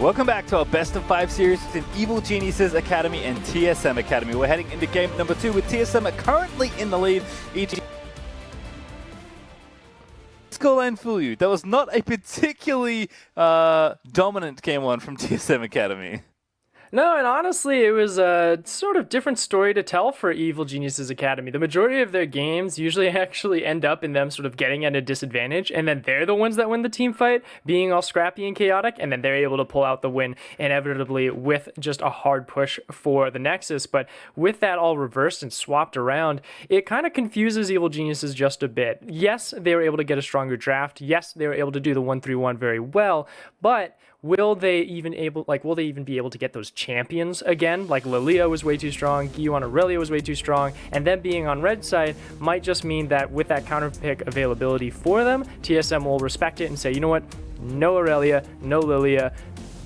Welcome back to our Best of 5 series between Evil Geniuses Academy and TSM Academy. We're heading into game number 2 with TSM currently in the lead. EGA scoreline fool you. That was not a particularly dominant game 1 from TSM Academy. No, and honestly, it was a sort of different story to tell for Evil Geniuses Academy. The majority of their games usually actually end up in them sort of getting at a disadvantage, and then they're the ones that win the team fight, being all scrappy and chaotic, and then they're able to pull out the win inevitably with just a hard push for the Nexus. But with that all reversed and swapped around, it kind of confuses Evil Geniuses just a bit. Yes, they were able to get a stronger draft. Yes, they were able to do the 1-3-1 very well, but will they even be able to get those champions again? Like Lilia was way too strong, Gyu on Aurelia was way too strong, and them being on red side might just mean that with that counter pick availability for them, TSM will respect it and say, you know what, no Aurelia, no Lilia,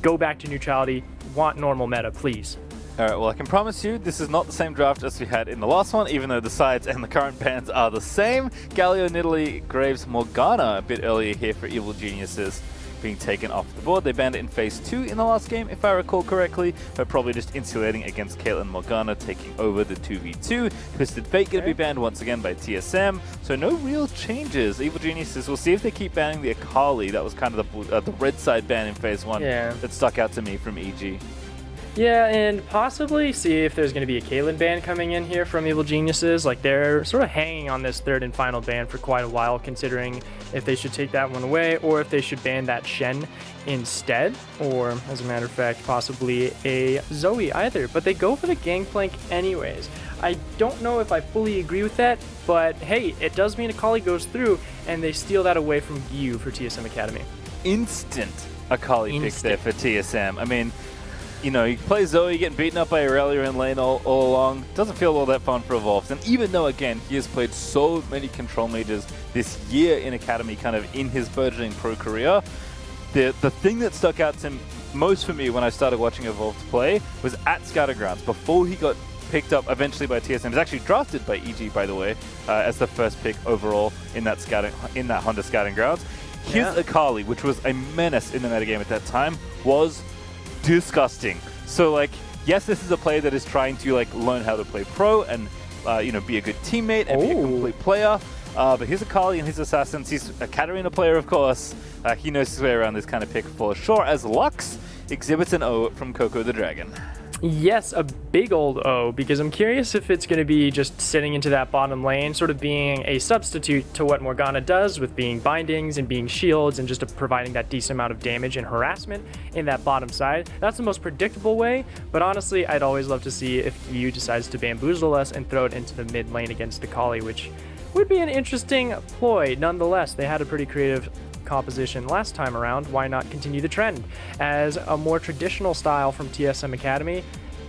go back to neutrality, want normal meta, please. Alright, well I can promise you this is not the same draft as we had in the last one, even though the sides and the current bans are the same. Galio, Nidalee, Graves, Morgana a bit earlier here for Evil Geniuses being taken off the board. They banned it in phase 2 in the last game, if I recall correctly, but probably just insulating against Caitlyn Morgana taking over the 2v2. Twisted Fate going to be banned once again by TSM, so no real changes. Evil Geniuses, we'll see if they keep banning the Akali. That was kind of the red side ban in phase 1 that stuck out to me from EG. Yeah, and possibly see if there's going to be a Caitlyn ban coming in here from Evil Geniuses. Like, they're sort of hanging on this third and final ban for quite a while, considering if they should take that one away or if they should ban that Shen instead, or as a matter of fact, possibly a Zoe either. But they go for the Gangplank anyways. I don't know if I fully agree with that, but hey, it does mean Akali goes through, and they steal that away from Gyu for TSM Academy. Instant Akali pick there for TSM. I mean, you know, you play Zoe, getting beaten up by Aurelia in lane all along. Doesn't feel all that fun for Evolved. And even though, again, he has played so many control mages this year in Academy, kind of in his burgeoning pro career, the thing that stuck out to most for me when I started watching Evolved play was at Scattergrounds, before he got picked up eventually by TSM. He was actually drafted by EG, by the way, as the first pick overall in that Honda Scouting Grounds. His Akali, which was a menace in the metagame at that time, was disgusting. So, like, yes, this is a player that is trying to like learn how to play pro and you know, be a good teammate and be a complete player. But here's Akali and his assassins. He's a Katarina player, of course. He knows his way around this kind of pick for sure. As Lux exhibits an O from Coco the Dragon. Yes, a big old O, because I'm curious if it's going to be just sitting into that bottom lane, sort of being a substitute to what Morgana does with being bindings and being shields and just providing that decent amount of damage and harassment in that bottom side. That's the most predictable way, but honestly, I'd always love to see if Yu decides to bamboozle us and throw it into the mid lane against Akali, which would be an interesting ploy. Nonetheless, they had a pretty creative composition last time around. Why not continue the trend? As a more traditional style from TSM Academy,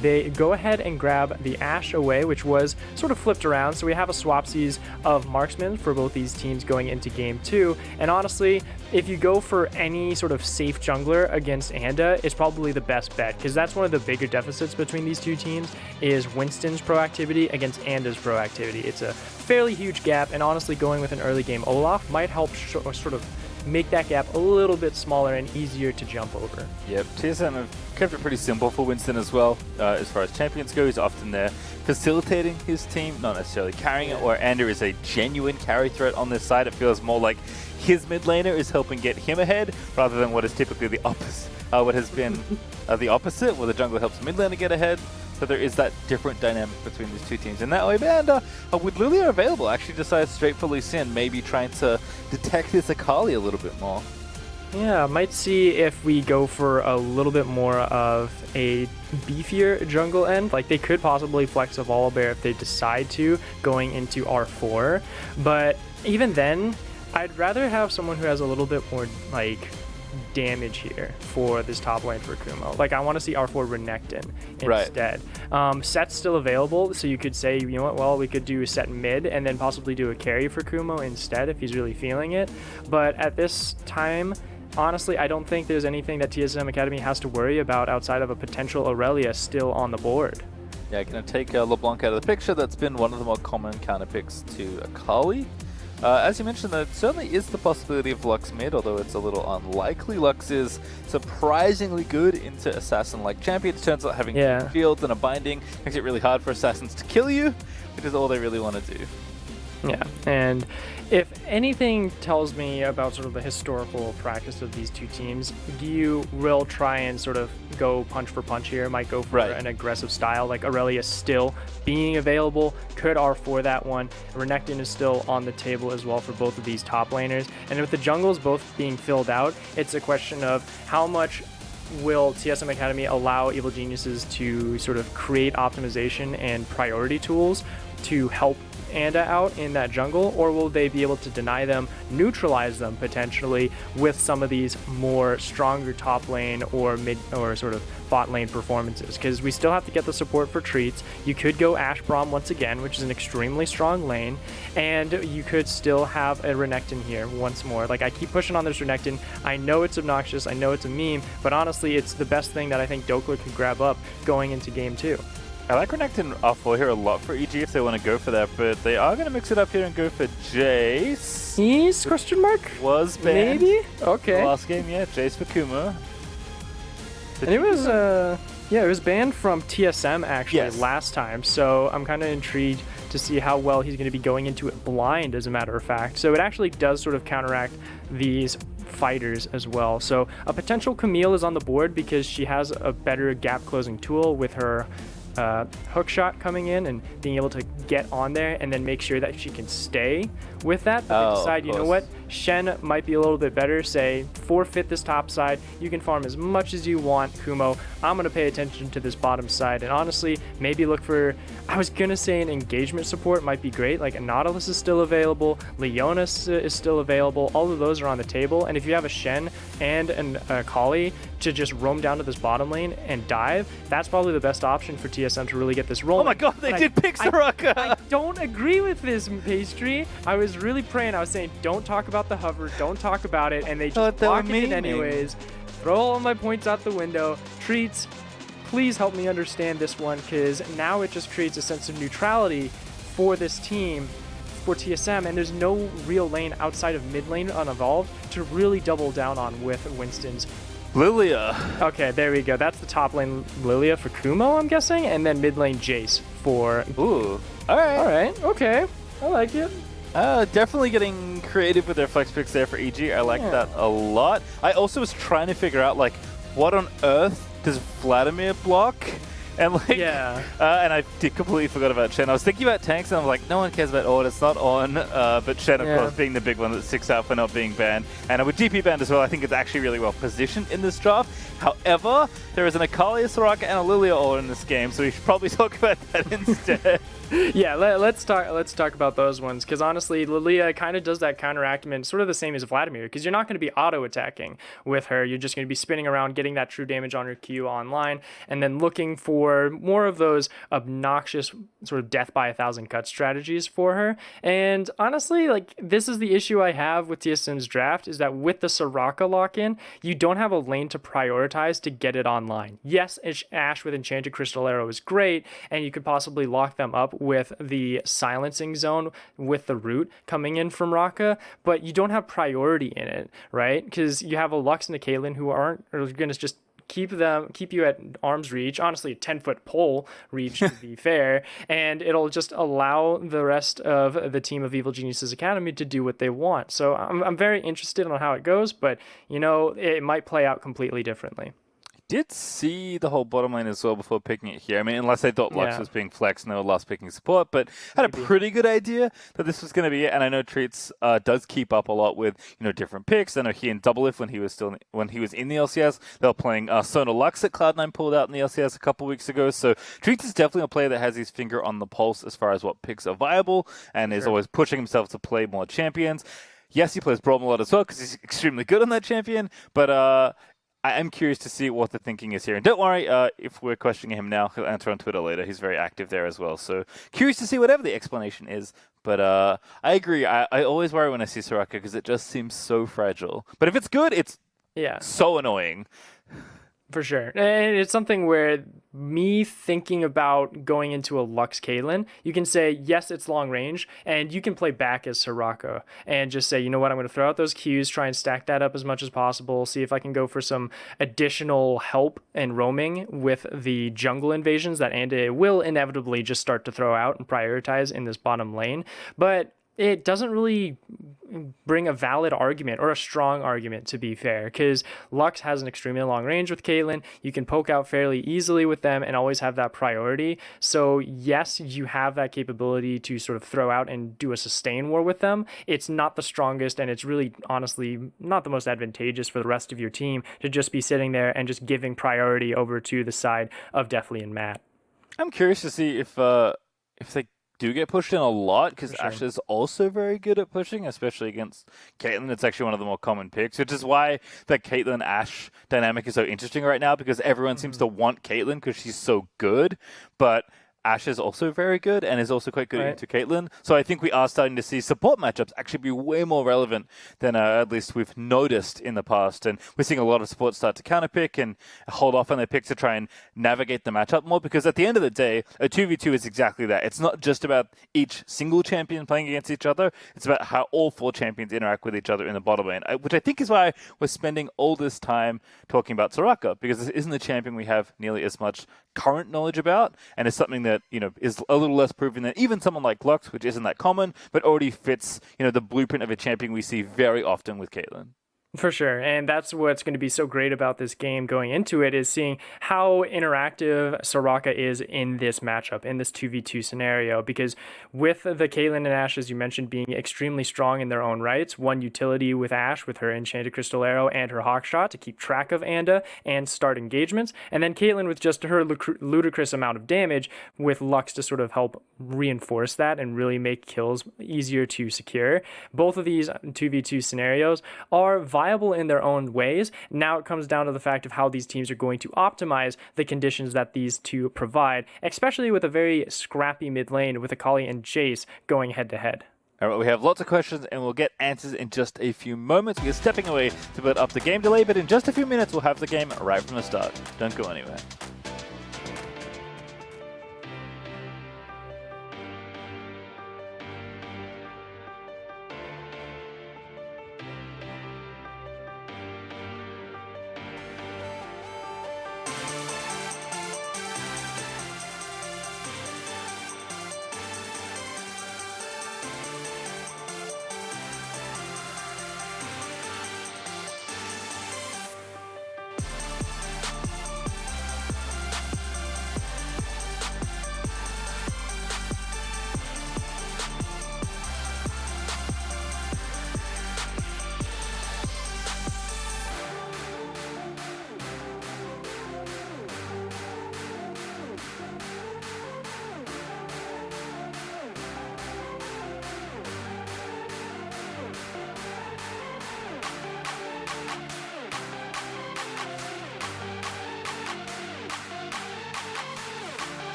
they go ahead and grab the Ashe away, which was sort of flipped around. So we have a swapsies of marksmen for both these teams going into game 2. And honestly, if you go for any sort of safe jungler against Anda, it's probably the best bet, because that's one of the bigger deficits between these two teams is Winston's proactivity against Anda's proactivity. It's a fairly huge gap, and honestly, going with an early game Olaf might help sort of make that gap a little bit smaller and easier to jump over. Yep, TSM have kept it pretty simple for Winston as well. As far as champions go, he's often there facilitating his team, not necessarily carrying it, or Ander is a genuine carry threat on this side. It feels more like his mid laner is helping get him ahead, rather than what is typically the opposite. What has been the opposite, where the jungler helps mid laner get ahead. So there is that different dynamic between these two teams. And that way, and with Lilia available, actually decides straight for Lee Sin, maybe trying to detect this Akali a little bit more. Yeah, might see if we go for a little bit more of a beefier jungle end. Like, they could possibly flex a Volibear if they decide to, going into R4. But even then, I'd rather have someone who has a little bit more, like, damage here for this top lane for Kumo. Like, I want to see R4 Renekton instead. Set's still available, so you could say, you know what, well, we could do a set mid and then possibly do a carry for Kumo instead if he's really feeling it. But at this time, honestly, I don't think there's anything that TSM Academy has to worry about outside of a potential Aurelia still on the board. Yeah, going to take LeBlanc out of the picture. That's been one of the more common counter picks to Akali. As you mentioned, there certainly is the possibility of Lux mid, although it's a little unlikely. Lux is surprisingly good into Assassin-like champions. Turns out having shields and a binding makes it really hard for Assassins to kill you, which is all they really want to do. Yeah, and if anything tells me about sort of the historical practice of these two teams, do you will try and sort of go punch for punch here? Might go for an aggressive style, like Aurelia still being available, could R4 that one. Renekton is still on the table as well for both of these top laners. And with the jungles both being filled out, it's a question of how much will TSM Academy allow Evil Geniuses to sort of create optimization and priority tools to help Anda out in that jungle, or will they be able to deny them, neutralize them potentially with some of these more stronger top lane or mid or sort of bot lane performances? Because we still have to get the support for treats. You could go Ashe Braum once again, which is an extremely strong lane, and you could still have a Renekton here once more. Like, I keep pushing on this Renekton. I know it's obnoxious, I know it's a meme, but honestly it's the best thing that I think Dokler could grab up going into game 2. I like Renekton R4 here a lot for EG if they want to go for that, but they are going to mix it up here and go for Jace. He's question mark? Was banned. Maybe? Okay. Last game, yeah, Jace for Kuma. And it was, it was banned from TSM actually last time, so I'm kind of intrigued to see how well he's going to be going into it blind, as a matter of fact. So it actually does sort of counteract these fighters as well. So a potential Camille is on the board because she has a better gap closing tool with her hook shot coming in and being able to get on there and then make sure that she can stay with that. But they decide, you know what, Shen might be a little bit better, say forfeit this top side, you can farm as much as you want, Kumo, I'm going to pay attention to this bottom side, and honestly maybe look for, I was going to say an engagement support might be great, like a Nautilus is still available, Leonis is still available, all of those are on the table, and if you have a Shen and a Kali to just roam down to this bottom lane and dive, that's probably the best option for TSM to really get this rolling. Oh my god, they did pick Soraka! I don't agree with this, Pastry. I was really praying, I was saying don't talk about the hover, don't talk about it, and they just block it in anyways. Throw all my points out the window. Treats, please help me understand this one, because now it just creates a sense of neutrality for this team, for TSM, and there's no real lane outside of mid lane unevolved to really double down on with Winston's Lilia. Okay, there we go. That's the top lane Lilia for Kumo, I'm guessing, and then mid lane Jace for... Ooh, alright. Alright, okay. I like it. Definitely getting creative with their flex picks there for EG. I like that a lot. I also was trying to figure out, like, what on earth does Vladimir block? And like, and I completely forgot about Shen. I was thinking about tanks, and I'm like, no one cares about Ord. It's not on. But Shen, of course, being the big one that sticks out for not being banned. And with DP banned as well, I think it's actually really well positioned in this draft. However, there is an Akali, a Soraka, and a Lilia Ord in this game, so we should probably talk about that instead. Yeah, let's talk about those ones, because honestly, Lilia kind of does that counteractment, sort of the same as Vladimir, because you're not going to be auto-attacking with her. You're just going to be spinning around, getting that true damage on her Q online, and then looking for more of those obnoxious sort of death by 1,000 cuts strategies for her. And honestly, like, this is the issue I have with TSM's draft, is that with the Soraka lock-in, you don't have a lane to prioritize to get it online. Yes, Ashe with Enchanted Crystal Arrow is great, and you could possibly lock them up with the silencing zone with the root coming in from Raka, but you don't have priority in it, right? Because you have a Lux and a Caitlyn who are going to just keep you at arm's reach, honestly a 10-foot pole reach to be fair, and it'll just allow the rest of the team of Evil Geniuses Academy to do what they want. So I'm very interested on how it goes, but you know, it might play out completely differently. Did see the whole bottom lane as well before picking it here. I mean, unless they thought Lux was being flexed and they were last picking support, but had a pretty good idea that this was going to be it. And I know Treats does keep up a lot with, you know, different picks. I know he and Doublelift when he was in the LCS, they were playing Sona Lux that Cloud9 pulled out in the LCS a couple weeks ago. So Treats is definitely a player that has his finger on the pulse as far as what picks are viable and is always pushing himself to play more champions. Yes, he plays Braum a lot as well because he's extremely good on that champion, but I am curious to see what the thinking is here. And don't worry, if we're questioning him now, he'll answer on Twitter later. He's very active there as well. So curious to see whatever the explanation is. But I agree. I always worry when I see Soraka because it just seems so fragile. But if it's good, it's so annoying. For sure. And it's something where me thinking about going into a Lux Caitlyn, you can say, yes, it's long range, and you can play back as Soraka and just say, you know what, I'm going to throw out those Qs, try and stack that up as much as possible, see if I can go for some additional help and roaming with the jungle invasions that Anda will inevitably just start to throw out and prioritize in this bottom lane. But it doesn't really bring a valid argument or a strong argument, to be fair, because Lux has an extremely long range with Caitlyn. You can poke out fairly easily with them and always have that priority. So yes, you have that capability to sort of throw out and do a sustain war with them. It's not the strongest, and it's really honestly not the most advantageous for the rest of your team to just be sitting there and just giving priority over to the side of Deathly and Matt. I'm curious to see if they do get pushed in a lot, because sure. Ashe is also very good at pushing, especially against Caitlyn. It's actually one of the more common picks, which is why the Caitlyn-Ashe dynamic is so interesting right now, because everyone seems to want Caitlyn because she's so good, but Ashe is also very good and is also quite good into Caitlyn. So I think we are starting to see support matchups actually be way more relevant than at least we've noticed in the past. And we're seeing a lot of support start to counterpick and hold off on their picks to try and navigate the matchup more, because at the end of the day, a 2v2 is exactly that. It's not just about each single champion playing against each other. It's about how all 4 champions interact with each other in the bottom lane, which I think is why we're spending all this time talking about Soraka, because this isn't a champion we have nearly as much current knowledge about, and it's something that, you know, is a little less proven than even someone like Lux, which isn't that common, but already fits, you know, the blueprint of a champion we see very often with Caitlyn. For sure, and that's what's going to be so great about this game going into it, is seeing how interactive Soraka is in this matchup, in this 2v2 scenario, because with the Caitlyn and Ashe, as you mentioned, being extremely strong in their own rights, one utility with Ashe with her Enchanted Crystal Arrow and her Hawkshot to keep track of Anda and start engagements, and then Caitlyn with just her ludicrous amount of damage with Lux to sort of help reinforce that and really make kills easier to secure. Both of these 2v2 scenarios are viable in their own ways. Now it comes down to the fact of how these teams are going to optimize the conditions that these two provide, especially with a very scrappy mid lane with Akali and Jace going head to head. All right, we have lots of questions and we'll get answers in just a few moments. We are stepping away to build up the game delay, but in just a few minutes we'll have the game right from the start. Don't go anywhere.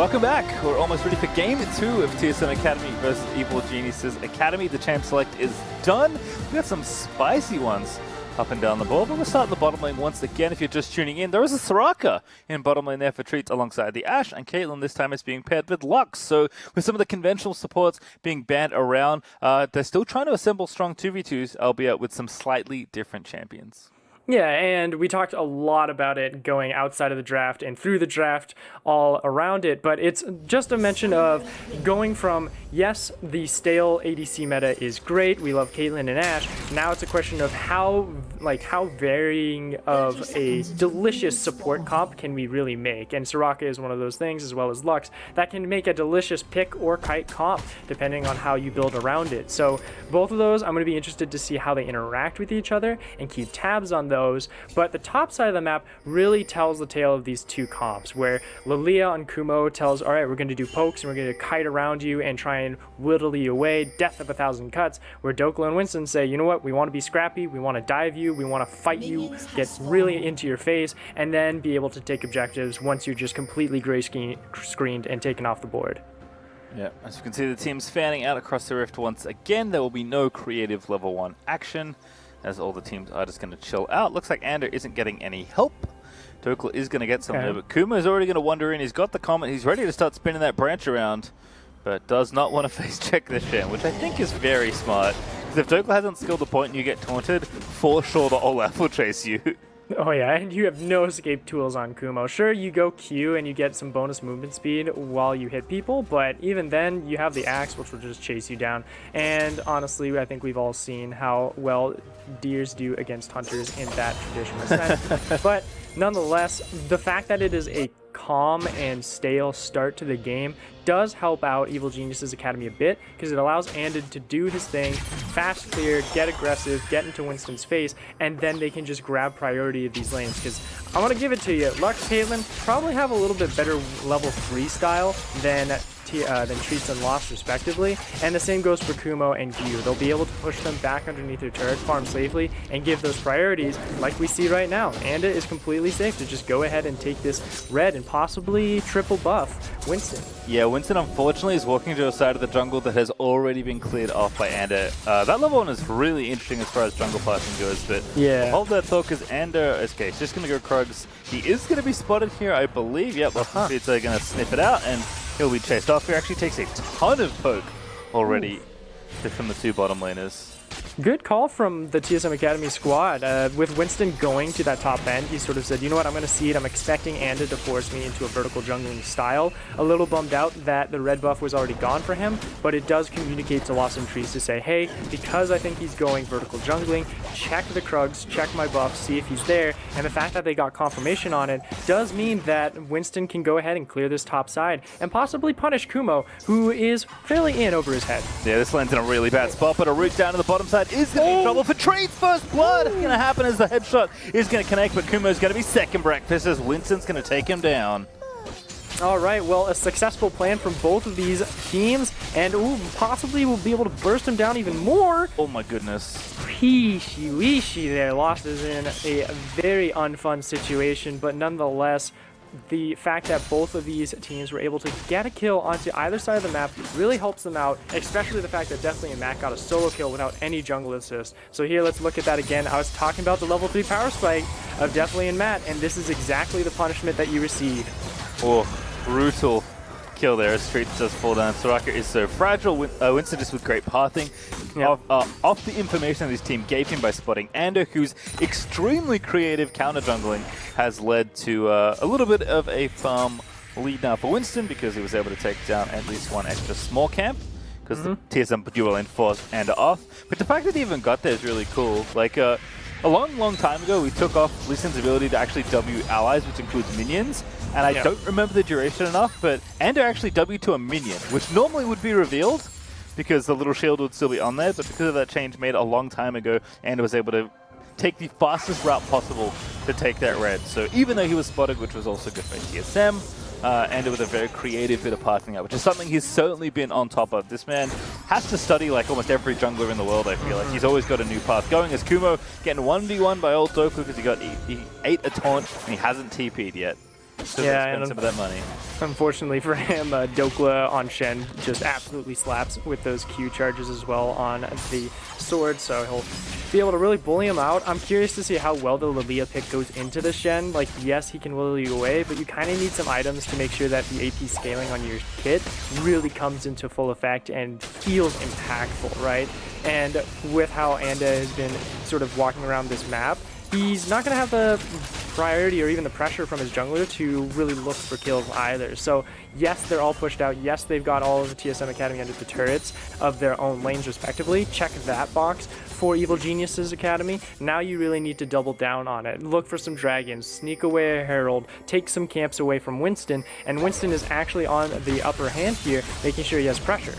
Welcome back. We're almost ready for Game 2 of TSM Academy versus Evil Geniuses Academy. The champ select is done. We got some spicy ones up and down the board, but we'll start in the bottom lane once again. If you're just tuning in, there is a Soraka in bottom lane there for treats alongside the Ashe, and Caitlyn this time is being paired with Lux. So with some of the conventional supports being banned around, they're still trying to assemble strong 2v2s, albeit with some slightly different champions. Yeah, and we talked a lot about it going outside of the draft and through the draft, all around it, but it's just a mention of going from, yes, the stale ADC meta is great, we love Caitlyn and Ashe, now it's a question of how varying of a delicious support comp can we really make, and Soraka is one of those things, as well as Lux, that can make a delicious pick or kite comp, depending on how you build around it. So both of those, I'm going to be interested to see how they interact with each other and keep tabs on those. But the top side of the map really tells the tale of these two comps, where Lilia on Kumo tells, all right, we're going to do pokes and we're going to kite around you and try and whittle you away, death of 1,000 cuts, where Dokla and Winston say, you know what, we want to be scrappy, we want to dive you, we want to fight you, get really into your face, and then be able to take objectives once you're just completely gray screened and taken off the board. Yeah, as you can see, the team's fanning out across the rift once again. There will be no creative level 1 action, as all the teams are just going to chill out. Looks like Ander isn't getting any help. Dokla is going to get some there, but Kuma's already going to wander in. He's got the comment. He's ready to start spinning that branch around, but does not want to face check this Shen, which I think is very smart. Because if Dokla hasn't skilled the point and you get taunted, for sure the Olaf will chase you. Oh yeah, and you have no escape tools on Kumo. Sure, you go Q and you get some bonus movement speed while you hit people, but even then, you have the axe, which will just chase you down. And honestly, I think we've all seen how well deers do against hunters in that traditional sense. But nonetheless, the fact that it is a calm and stale start to the game does help out Evil Geniuses Academy a bit, because it allows Anded to do his thing, fast clear, get aggressive, get into Winston's face, and then they can just grab priority of these lanes. Because I want to give it to you, Lux, Caitlyn probably have a little bit better level 3 style than Treats and Lost respectively, and the same goes for Kumo and Gyu. They'll be able to push them back underneath their turret, farm safely, and give those priorities like we see right now. And it is completely safe to just go ahead and take this red and possibly triple buff Winston. Yeah, Winston unfortunately is walking to a side of the jungle that has already been cleared off by Ander. That level 1 is really interesting as far as jungle passing goes, but yeah, hold that thought because Ander, okay, he's just going to go Krugs. He is going to be spotted here, I believe. Yep, Speeds are going to sniff it out, and he'll be chased off. He actually takes a ton of poke already from the two bottom laners. Good call from the TSM Academy squad. With Winston going to that top end, he sort of said, you know what, I'm going to see it. I'm expecting Anda to force me into a vertical jungling style. A little bummed out that the red buff was already gone for him, but it does communicate to Lost in Trees to say, hey, because I think he's going vertical jungling, check the Krugs, check my buff, see if he's there. And the fact that they got confirmation on it does mean that Winston can go ahead and clear this top side and possibly punish Kumo, who is fairly in over his head. Yeah, this lane's in a really bad spot, but a root down to the bottom side is going to be in trouble for Treats. First blood is going to happen as the headshot is going to connect, but Kumo's going to be second breakfast as Winston's going to take him down. All right, well, a successful plan from both of these teams, and possibly we'll be able to burst him down even more. Oh my goodness. Weeshi there. Lost is in a very unfun situation, but nonetheless, the fact that both of these teams were able to get a kill onto either side of the map really helps them out, especially the fact that Deathly and Matt got a solo kill without any jungle assist. So here, let's look at that again. I was talking about the level 3 power spike of Deathly and Matt, and this is exactly the punishment that you receive. Oh, brutal kill there as Treats does fall down. Soraka is so fragile. Winston just with great pathing. Yep. Off the information that his team gave him by spotting Ander, whose extremely creative counter jungling has led to a little bit of a farm lead now for Winston, because he was able to take down at least one extra small camp, because the TSM dual lane forced Ander off. But the fact that he even got there is really cool. Like, a long time ago, we took off Lee Sin's ability to actually W allies, which includes minions, and I don't remember the duration enough, but Ander actually W to a minion, which normally would be revealed, because the little shield would still be on there, but because of that change made a long time ago, Ander was able to take the fastest route possible to take that red. So even though he was spotted, which was also good for TSM, Ander with a very creative bit of pathing out, which is something he's certainly been on top of. This man has to study like almost every jungler in the world, I feel like. He's always got a new path going, as Kumo getting 1v1 by old Doku because he ate a taunt and he hasn't TP'd yet. So Yeah, spend some of that money. Unfortunately for him, Dokla on Shen just absolutely slaps with those Q charges as well on the sword, so he'll be able to really bully him out. I'm curious to see how well the Lilia pick goes into the Shen. Like, yes, he can will you away, but you kind of need some items to make sure that the AP scaling on your kit really comes into full effect and feels impactful, right? And with how Anda has been sort of walking around this map, he's not going to have the priority or even the pressure from his jungler to really look for kills either. So yes, they're all pushed out. Yes, they've got all of the TSM Academy under the turrets of their own lanes respectively. Check that box for Evil Genius's Academy. Now you really need to double down on it. Look for some dragons, sneak away a herald, take some camps away from Winston, and Winston is actually on the upper hand here, making sure he has pressure.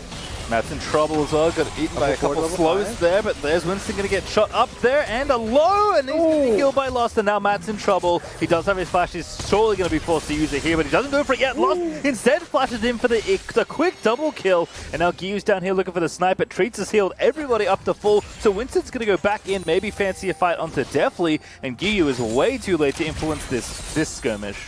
Matt's in trouble as well, got eaten by a couple of slows there, but there's Winston going to get shot up there, and a low, and he's going to be killed by Lost, and now Matt's in trouble. He does have his flash, he's surely going to be forced to use it here, but he doesn't go for it yet. Lost instead flashes in for the quick double kill, and now Giyu's down here looking for the sniper. Treats has healed everybody up to full, so Winston's going to go back in, maybe fancy a fight onto Deathly, and Giyu is way too late to influence this skirmish.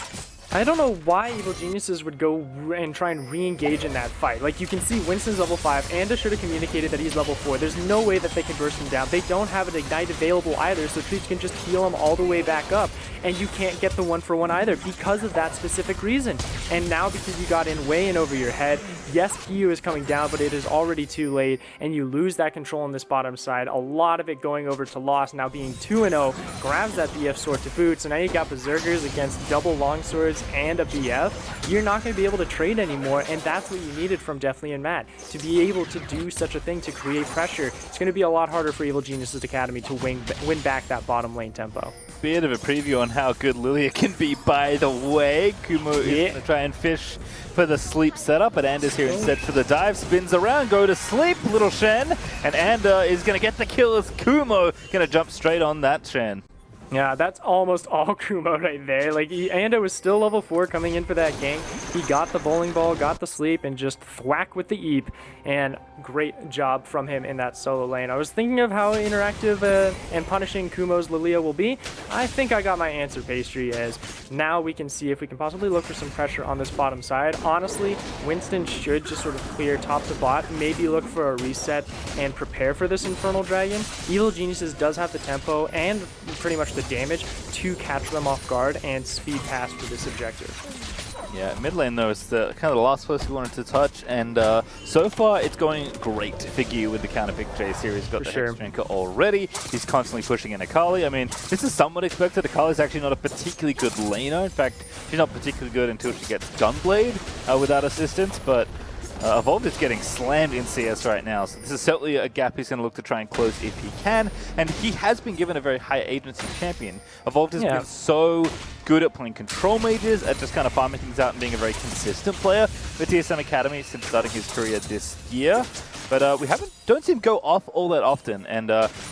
I don't know why Evil Geniuses would go and try and re-engage in that fight. Like, you can see Winston's level 5. Anda should have communicated that he's level 4. There's no way that they can burst him down. They don't have an Ignite available either, so Treats can just heal him all the way back up. And you can't get the 1-for-1 either because of that specific reason. And now because you got in way in over your head, yes, Giyu is coming down, but it is already too late, and you lose that control on this bottom side. A lot of it going over to Lost, now being 2-0, grabs that BF sword to boot, so now you got Berserkers against double longswords and a BF. You're not going to be able to trade anymore, and that's what you needed from Deathly and Matt. To be able to do such a thing, to create pressure, it's going to be a lot harder for Evil Geniuses Academy to win back that bottom lane tempo. Bit of a preview on how good Lilia can be, by the way. Kumo is going to try and fish for the sleep setup, but Anda's here instead for the dive. Spins around, go to sleep, little Shen, and Anda is going to get the kill as Kumo going to jump straight on that Shen. Yeah, that's almost all Kumo right there. Like, Anda was still level 4 coming in for that gank. He got the bowling ball, got the sleep, and just thwack with the Eep. And great job from him in that solo lane. I was thinking of how interactive and punishing Kumo's Lilia will be. I think I got my answer, Pastry, as now we can see if we can possibly look for some pressure on this bottom side. Honestly, Winston should just sort of clear top to bot, maybe look for a reset and prepare for this Infernal Dragon. Evil Geniuses does have the tempo and pretty much the damage to catch them off guard and speed past for this objective. Yeah, mid lane though is the kind of the last place we wanted to touch, and so far it's going great for Giyu with the counter pick. Jay's here, he's got the Hexdrinker already. He's constantly pushing in Akali. I mean, this is somewhat expected. Akali's actually not a particularly good laner. In fact, she's not particularly good until she gets Gunblade without assistance, but Evolved is getting slammed in CS right now, so this is certainly a gap he's going to look to try and close if he can, and he has been given a very high agency champion. Evolved has been so good at playing control mages, at just kind of farming things out and being a very consistent player for TSM Academy since starting his career this year. But we don't see him go off all that often, and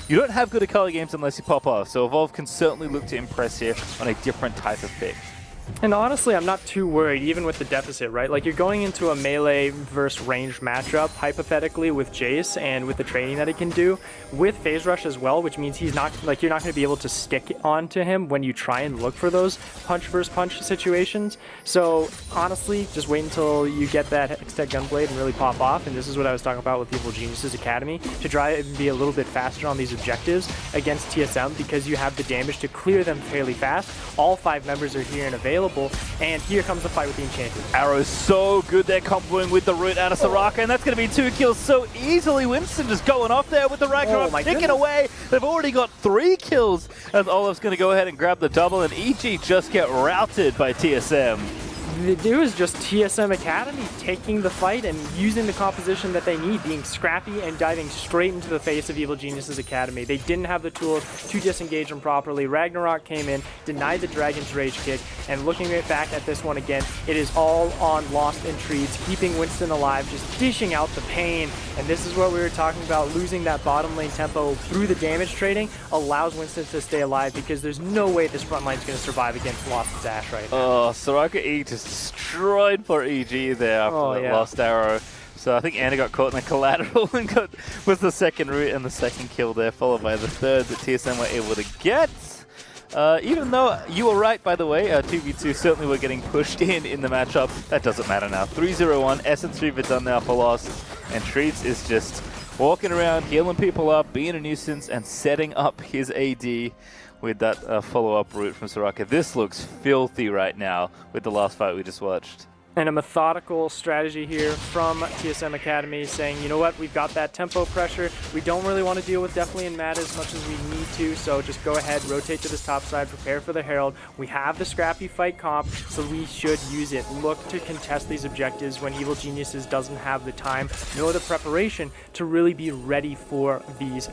you don't have good Akali games unless you pop off, so Evolve can certainly look to impress here on a different type of pick. And honestly, I'm not too worried, even with the deficit, right? Like, you're going into a melee versus ranged matchup, hypothetically, with Jace and with the training that he can do, with Phase Rush as well, which means he's not, like, you're not going to be able to stick onto him when you try and look for those punch versus punch situations. So, honestly, just wait until you get that Hextech Gunblade and really pop off, and this is what I was talking about with Evil Geniuses Academy, to try and be a little bit faster on these objectives against TSM, because you have the damage to clear them fairly fast. All 5 members are here and available, and here comes the fight with the Enchanted. Arrow's so good there, comboing with the root out of Soraka, and that's going to be 2 kills so easily. Winston just going off there with the Ragnarok, picking away. They've already got 3 kills, and Olaf's going to go ahead and grab the double, and EG just get routed by TSM. It was just TSM Academy taking the fight and using the composition that they need, being scrappy and diving straight into the face of Evil Geniuses Academy. They didn't have the tools to disengage them properly. Ragnarok came in, denied the Dragon's Rage kick, and looking back at this one again, it is all on Lost and Treats, keeping Winston alive, just dishing out the pain. And this is what we were talking about, losing that bottom lane tempo through the damage trading allows Winston to stay alive, because there's no way this front line's going to survive against Lost's Ashe right now. Oh, Soraka E just destroyed for EG there after that Lost arrow. So I think Anna got caught in the collateral and was the second root and the second kill there, followed by the third that TSM were able to get. Even though you were right, by the way, 2v2 certainly were getting pushed in the matchup. That doesn't matter now. 3-0-1, Essence 3 are done now for Lost, and Treats is just walking around, healing people up, being a nuisance, and setting up his AD with that follow-up route from Soraka. This looks filthy right now with the last fight we just watched. And a methodical strategy here from TSM Academy saying, you know what, we've got that tempo pressure. We don't really want to deal with Deathly and Matt as much as we need to, so just go ahead, rotate to this top side, prepare for the Herald. We have the scrappy fight comp, so we should use it. Look to contest these objectives when Evil Geniuses doesn't have the time nor the preparation to really be ready for these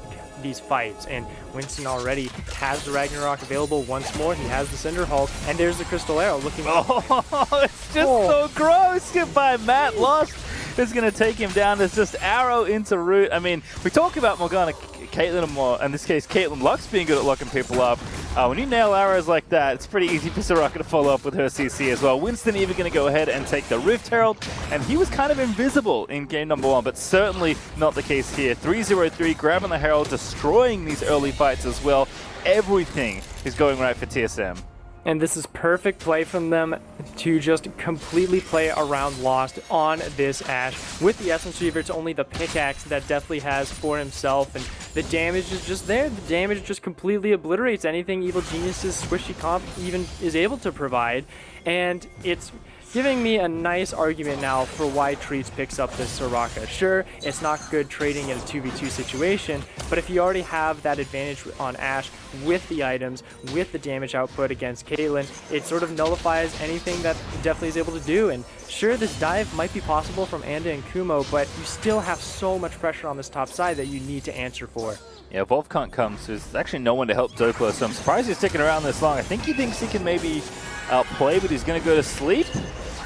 fights. And Winston already has the Ragnarok available once more. He has the Cinder Hulk, and there's the Crystal Arrow looking. Oh, it's just so gross. Goodbye, Matt. Lost is going to take him down. There's just arrow into root. I mean, we talk about Morgana, Caitlyn, or in this case, Caitlyn Lux being good at locking people up. When you nail arrows like that, it's pretty easy for Soraka to follow up with her CC as well. Winston even going to go ahead and take the Rift Herald, and he was kind of invisible in game number 1, but certainly not the case here. 3-0-3, grabbing the Herald, destroying these early fights as well. Everything is going right for TSM. And this is perfect play from them to just completely play around Lost on this Ashe. With the Essence Reaver, it's only the pickaxe that Deathly has for himself, and the damage is just there. The damage just completely obliterates anything Evil Genius's squishy comp even is able to provide, and it's giving me a nice argument now for why Treats picks up this Soraka. Sure, it's not good trading in a 2v2 situation, but if you already have that advantage on Ashe with the items, with the damage output against Caitlyn, it sort of nullifies anything that Deathly is able to do. And sure, this dive might be possible from Anda and Kumo, but you still have so much pressure on this top side that you need to answer for. Yeah, Wolf can't come, so there's actually no one to help Dokla, so I'm surprised he's sticking around this long. I think he thinks he can maybe outplay, but he's going to go to sleep.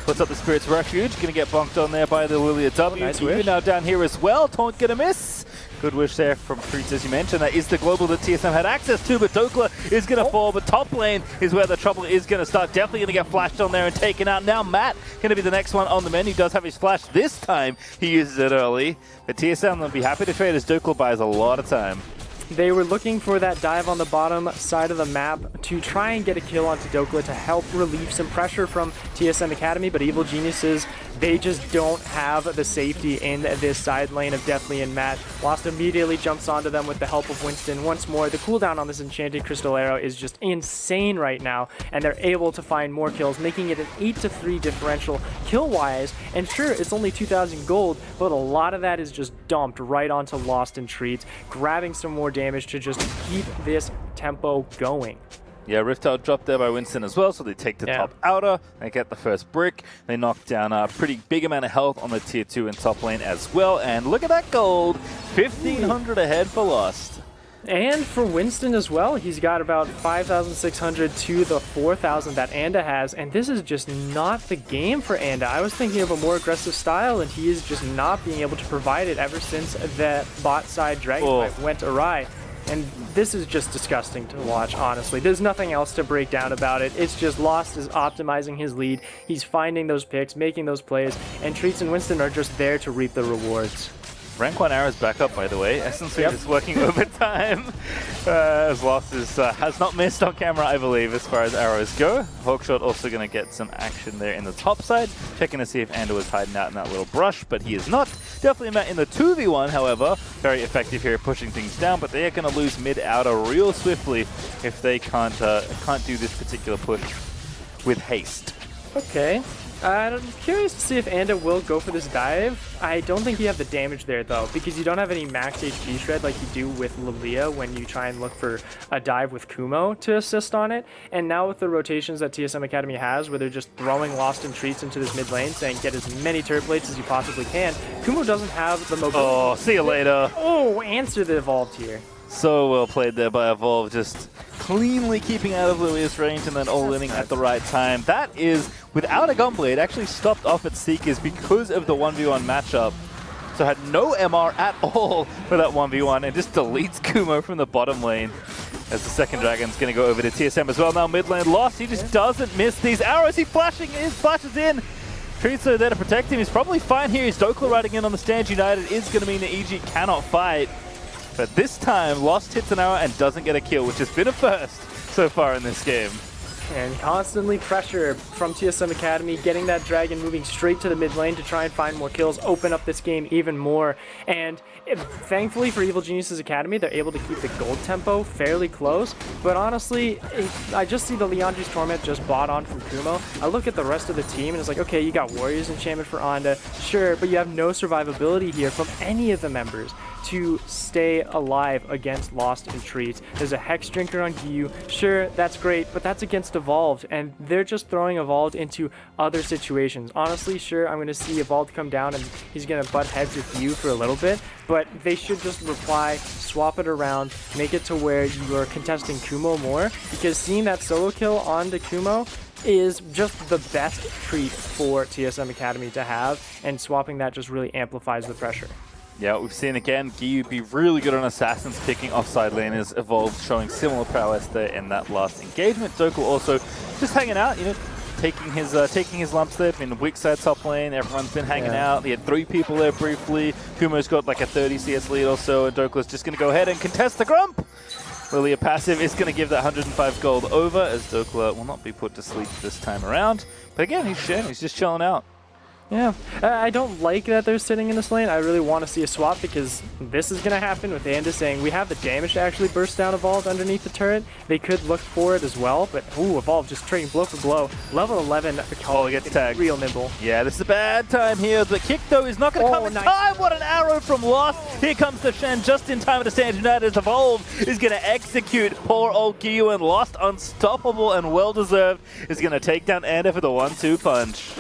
Puts up the Spirit's Refuge, going to get bonked on there by the Lilia W. Nice Even now down here as well, Taunt going to miss. Good wish there from Treats, as you mentioned. That is the global that TSM had access to, but Dokla is going to fall, but top lane is where the trouble is going to start. Definitely going to get flashed on there and taken out. Now Matt going to be the next one on the menu. Does have his flash this time. He uses it early, but TSM will be happy to trade as Dokla buys a lot of time. They were looking for that dive on the bottom side of the map to try and get a kill onto Dokla to help relieve some pressure from TSM Academy, but Evil Geniuses, they just don't have the safety in this side lane of Deathly and Matt. Lost immediately jumps onto them with the help of Winston. Once more, the cooldown on this Enchanted Crystal Arrow is just insane right now, and they're able to find more kills, making it an 8-3 differential kill-wise. And sure, it's only 2,000 gold, but a lot of that is just dumped right onto Lost and Treats, grabbing some more damage to just keep this tempo going. Yeah, Rift Out dropped there by Winston as well, so they take the top outer, they get the first brick, they knock down a pretty big amount of health on the tier 2 and top lane as well, and look at that gold, 1,500 ahead for Lost. And for Winston as well, he's got about 5,600 to the 4,000 that Anda has, and this is just not the game for Anda. I was thinking of a more aggressive style, and he is just not being able to provide it ever since the bot side Dragon fight went awry. And this is just disgusting to watch, honestly. There's nothing else to break down about it. It's just Lost is optimizing his lead. He's finding those picks, making those plays, and Treats and Winston are just there to reap the rewards. Rank 1 arrows back up, by the way. Essence is working overtime. As Lost has not missed on camera, I believe, as far as arrows go. Hawkshot also going to get some action there in the top side. Checking to see if Anda was hiding out in that little brush, but he is not. Definitely met in the 2v1, however. Very effective here, pushing things down, but they are going to lose mid-outer real swiftly if they can't do this particular push with haste. Okay. I'm curious to see if Anda will go for this dive. I don't think you have the damage there, though, because you don't have any max HP shred like you do with Lilia when you try and look for a dive with Kumo to assist on it. And now with the rotations that TSM Academy has, where they're just throwing Lost and Treats into this mid lane, saying get as many turret plates as you possibly can, Kumo doesn't have the mobility. Oh, see you later. Oh, answer the evolved here. So well played there by Evolve, just cleanly keeping out of Lilia's range and then all-inning at the right time. That is, without a Gunblade, actually stopped off at Seekers because of the 1v1 matchup. So had no MR at all for that 1v1 and just deletes Kumo from the bottom lane. As the second Dragon's going to go over to TSM as well. Now mid lane Lost, he just doesn't miss these arrows. He flashes in. Treats are there to protect him. He's probably fine here. He's Dokla riding in on the stand. United is going to mean that EG cannot fight. But this time, Lost hits an arrow and doesn't get a kill, which has been a first so far in this game. And constantly pressure from TSM Academy, getting that dragon moving straight to the mid lane to try and find more kills, open up this game even more. And thankfully for Evil Geniuses Academy, they're able to keep the gold tempo fairly close. But honestly, I just see the Leandri's Torment just bought on from Kumo. I look at the rest of the team and it's like, okay, you got Warriors Enchantment for Onda, sure, but you have no survivability here from any of the members to stay alive against Lost and Treats. There's a Hex Drinker on Gyu. Sure, that's great, but that's against Evolved, and they're just throwing Evolved into other situations. Honestly, sure, I'm going to see Evolved come down and he's going to butt heads with Gyu for a little bit, but they should just reply, swap it around, make it to where you are contesting Kumo more, because seeing that solo kill onto Kumo is just the best treat for TSM Academy to have, and swapping that just really amplifies the pressure. Yeah, we've seen again, Gyu be really good on Assassins, picking offside laners, Evolved showing similar prowess there in that last engagement. Doku also just hanging out, you know, taking his lumps there, in the weak side top lane, everyone's been hanging out. He had 3 people there briefly. Kumo's got like a 30 CS lead or so, and Dokula's just going to go ahead and contest the Grump. Lilia passive is going to give that 105 gold over, as Dokula will not be put to sleep this time around. But again, he's just chilling out. Yeah, I don't like that they're sitting in this lane. I really want to see a swap because this is going to happen with Anda saying we have the damage to actually burst down Evolved underneath the turret. They could look for it as well, but ooh, Evolved just trading blow for blow. Level 11, oh, he gets tagged. Real nimble. Yeah, this is a bad time here. The kick, though, is not going to come in time. What an arrow from Lost. Here comes the Shen just in time to stand united as Evolved is going to execute poor old Gyu, and Lost, unstoppable and well-deserved, is going to take down Anda for the 1-2 punch.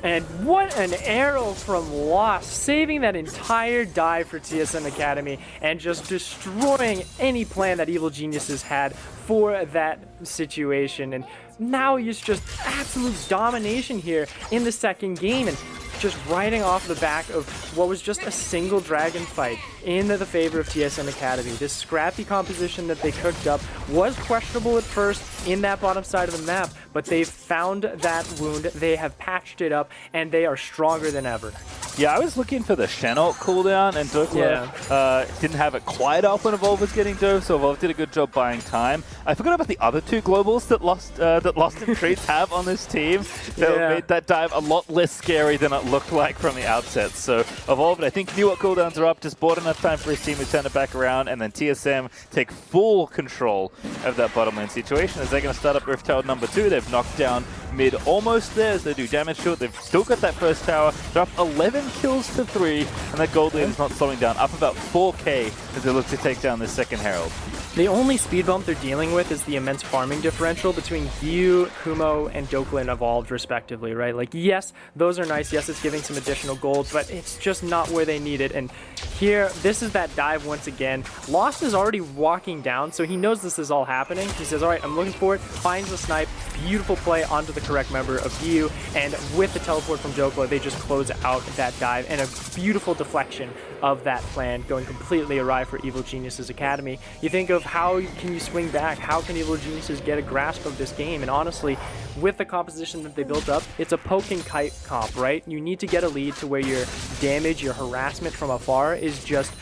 And what an arrow from Lost, saving that entire dive for TSM Academy and just destroying any plan that Evil Geniuses had for that situation. And now it's just absolute domination here in the second game, and just riding off the back of what was just a single dragon fight in the favor of TSM Academy. This scrappy composition that they cooked up was questionable at first in that bottom side of the map, but they've found that wound, they have patched it up, and they are stronger than ever. Yeah, I was looking for the Shen ult cooldown, and Dokula didn't have it quite up when Evolve was getting dove, so Evolve did a good job buying time. I forgot about the other 2 globals that Lost and Treats have on this team that made that dive a lot less scary than it looked like from the outset. So Evolved, I think, knew what cooldowns are up, just bought enough time for his team to turn it back around, and then TSM take full control of that bottom lane situation as they're going to start up Rift Tower number 2. They've knocked down mid almost there as they do damage to it. They've still got that first tower. They're up 11 kills to 3, and that gold lane is not slowing down. Up about 4k as they look to take down this second Herald. The only speed bump they're dealing with is the immense farming differential between Gyu, Kumo, and Dokula and Evolved, respectively, right? Like, yes, those are nice. Yes, it's giving some additional gold, but it's just not where they need it. And here, this is that dive once again. Lost is already walking down, so he knows this is all happening. He says, all right, I'm looking for it, finds the snipe, beautiful play onto the correct member of Gyu, and with the teleport from Dokula, they just close out that dive, and a beautiful deflection of that plan going completely awry for Evil Geniuses Academy. You think of how can you swing back? How can Evil Geniuses get a grasp of this game? And honestly, with the composition that they built up, it's a poke and kite comp, right? You need to get a lead to where your damage, your harassment from afar is just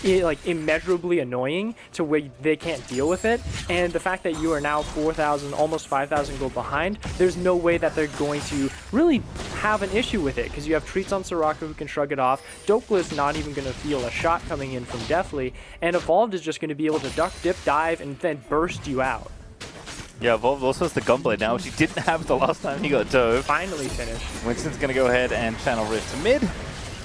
like immeasurably annoying to where they can't deal with it, and the fact that you are now 4,000, almost 5,000 gold behind, there's no way that they're going to really have an issue with it, because you have Treats on Soraka who can shrug it off, Dokula is not even going to feel a shot coming in from Deathly, and Evolved is just going to be able to duck, dip, dive, and then burst you out. Yeah, Evolved also has the Gunblade now, which he didn't have the last time he got dove. Finally finished. Winston's going to go ahead and channel Rift to mid.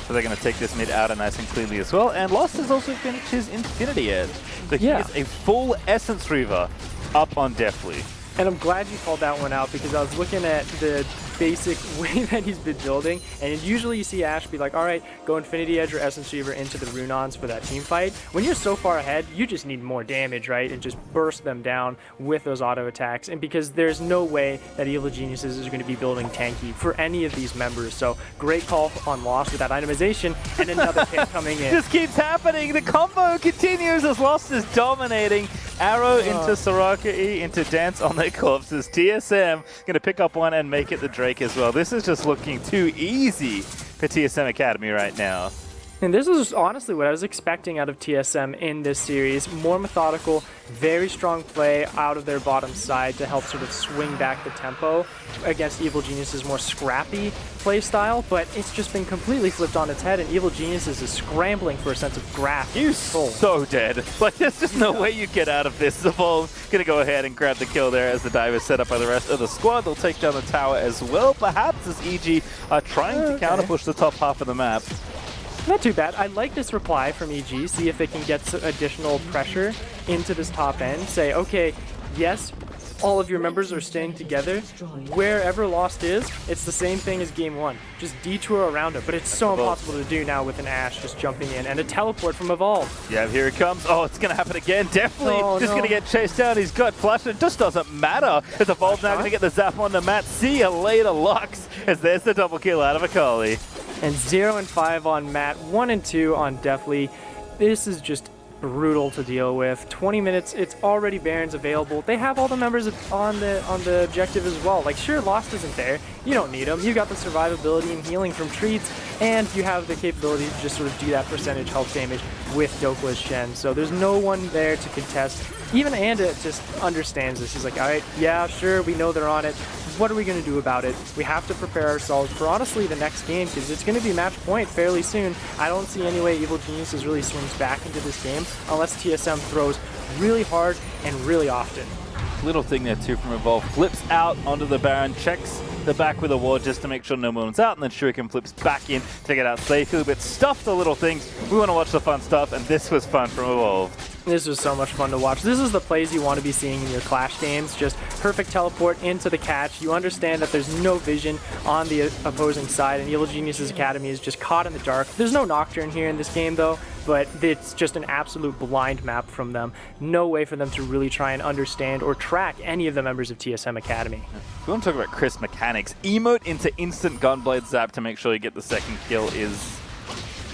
So they're going to take this mid out nice and cleanly as well. And Lost has also finished his Infinity Edge. So he is a full Essence Reaver up on Deathly. And I'm glad you called that one out, because I was looking at the basic way that he's been building, and usually you see Ashe be like, all right, go Infinity Edge or Essence Reaver into the Runons for that team fight. When you're so far ahead, you just need more damage, right? And just burst them down with those auto attacks. And because there's no way that Evil Geniuses is going to be building tanky for any of these members. So great call on Lost with that itemization, and another hit coming in. This keeps happening. The combo continues as Lost is dominating. Arrow into Soraka E, into Dance on their corpses. TSM going to pick up one and make it the Drake as well. This is just looking too easy for TSM Academy right now. And this is honestly what I was expecting out of TSM in this series. More methodical, very strong play out of their bottom side to help sort of swing back the tempo against Evil Genius's more scrappy play style, but it's just been completely flipped on its head, and Evil Geniuses is scrambling for a sense of grasp. He's so dead. Like, there's just no way you get out of this. Evolve gonna go ahead and grab the kill there as the dive is set up by the rest of the squad. They'll take down the tower as well, perhaps, as EG are trying to counter push the top half of the map. Not too bad. I like this reply from EG, see if they can get some additional pressure into this top end. Say, okay, yes, all of your members are staying together. Wherever Lost is, it's the same thing as game one. Just detour around it, but it's so impossible to do now with an Ashe just jumping in and a teleport from Evolve. Yeah, here it comes. Oh, it's going to happen again. Definitely just going to get chased down. He's got flash. It just doesn't matter. As Evolve now going to get the zap onto Matt. See you later, Lux, as there's the double kill out of Akali. And 0 and 5 on Matt, 1 and 2 on Deathly. This is just brutal to deal with. 20 minutes, it's already Barons available. They have all the members on the objective as well. Like, sure, Lost isn't there. You don't need them. You got the survivability and healing from treats, and you have the capability to just sort of do that percentage health damage with Dokla's Shen. So there's no one there to contest. Even Anda just understands this. He's like, all right, yeah, sure, we know they're on it. What are we going to do about it? We have to prepare ourselves for, honestly, the next game, because it's going to be match point fairly soon. I don't see any way Evil Geniuses really swings back into this game unless TSM throws really hard and really often. Little thing there too from Evolve. Flips out onto the Baron, checks the back with a ward just to make sure no one's out, and then Shuriken flips back in to get out safely. But stuff the little things. We want to watch the fun stuff, and this was fun from Evolve. This was so much fun to watch. This is the plays you want to be seeing in your Clash games. Just perfect teleport into the catch. You understand that there's no vision on the opposing side, and Evil Geniuses Academy is just caught in the dark. There's no Nocturne here in this game, though, but it's just an absolute blind map from them. No way for them to really try and understand or track any of the members of TSM Academy. If we want to talk about Chris mechanics, emote into instant Gunblade Zap to make sure you get the second kill is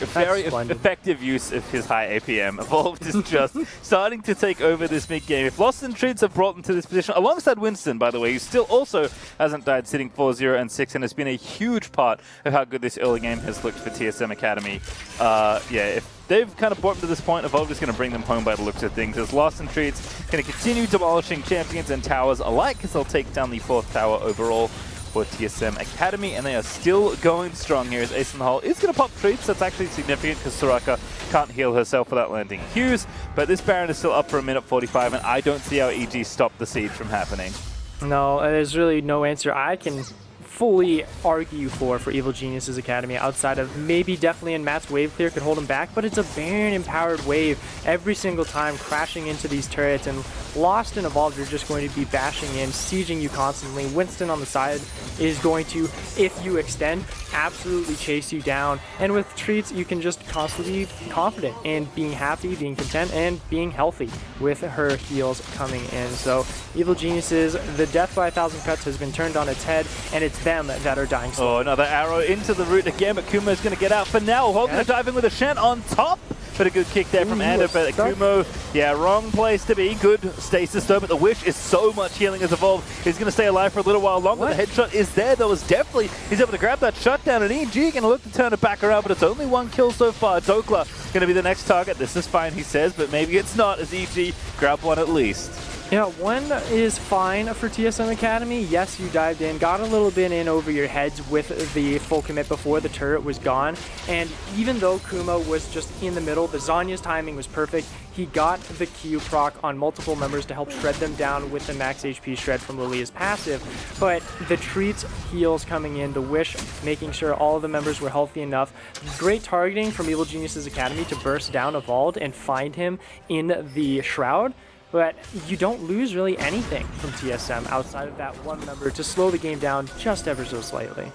a very effective use of his high APM. Evolved is just starting to take over this mid-game. If Lost and Treats have brought them to this position, alongside Winston, by the way, who still also hasn't died, sitting 4-0 and 6, and has been a huge part of how good this early game has looked for TSM Academy. Yeah, if they've kind of brought them to this point, Evolved is going to bring them home by the looks of things, as Lost and Treats going to continue demolishing champions and towers alike, as they'll take down the 4th tower overall for TSM Academy, and they are still going strong here as Ace in the Hole is going to pop Treats. That's actually significant because Soraka can't heal herself without landing Hughes, but this Baron is still up for a minute 45, and I don't see how EG stopped the siege from happening. No, there's really no answer I can fully argue for Evil Geniuses Academy outside of maybe Deathly and Matt's wave clear could hold him back, but it's a Baron empowered wave every single time crashing into these turrets, and Lost and Evolved are just going to be bashing in, sieging you constantly. Winston on the side is going to, if you extend, absolutely chase you down, and with Treats you can just constantly be confident in being happy, being content, and being healthy with her heals coming in. So Evil Geniuses, the death by 1,000 cuts has been turned on its head, and it's them that are dying slowly. Oh, another arrow into the root again, but Kumo is going to get out for now. Evolved going to dive in with a Shen on top. But a good kick there from Anda, but Kumo, yeah, wrong place to be. Good stasis though, but the Wish is so much healing as Evolved. He's going to stay alive for a little while longer. The headshot is there, though, as Deathly he's able to grab that shutdown, and EG going to look to turn it back around, but it's only one kill so far. Dokla going to be the next target. This is fine, he says, but maybe it's not, as EG grab one at least. Yeah, one is fine for TSM Academy. Yes, you dived in, got a little bit in over your heads with the full commit before the turret was gone. And even though Kumo was just in the middle, the Zanya's timing was perfect. He got the Q proc on multiple members to help shred them down with the max HP shred from Lilia's passive. But the Treats heals coming in, the Wish making sure all of the members were healthy enough. Great targeting from Evil Geniuses Academy to burst down Evolved and find him in the Shroud. But you don't lose really anything from TSM outside of that one member to slow the game down just ever so slightly.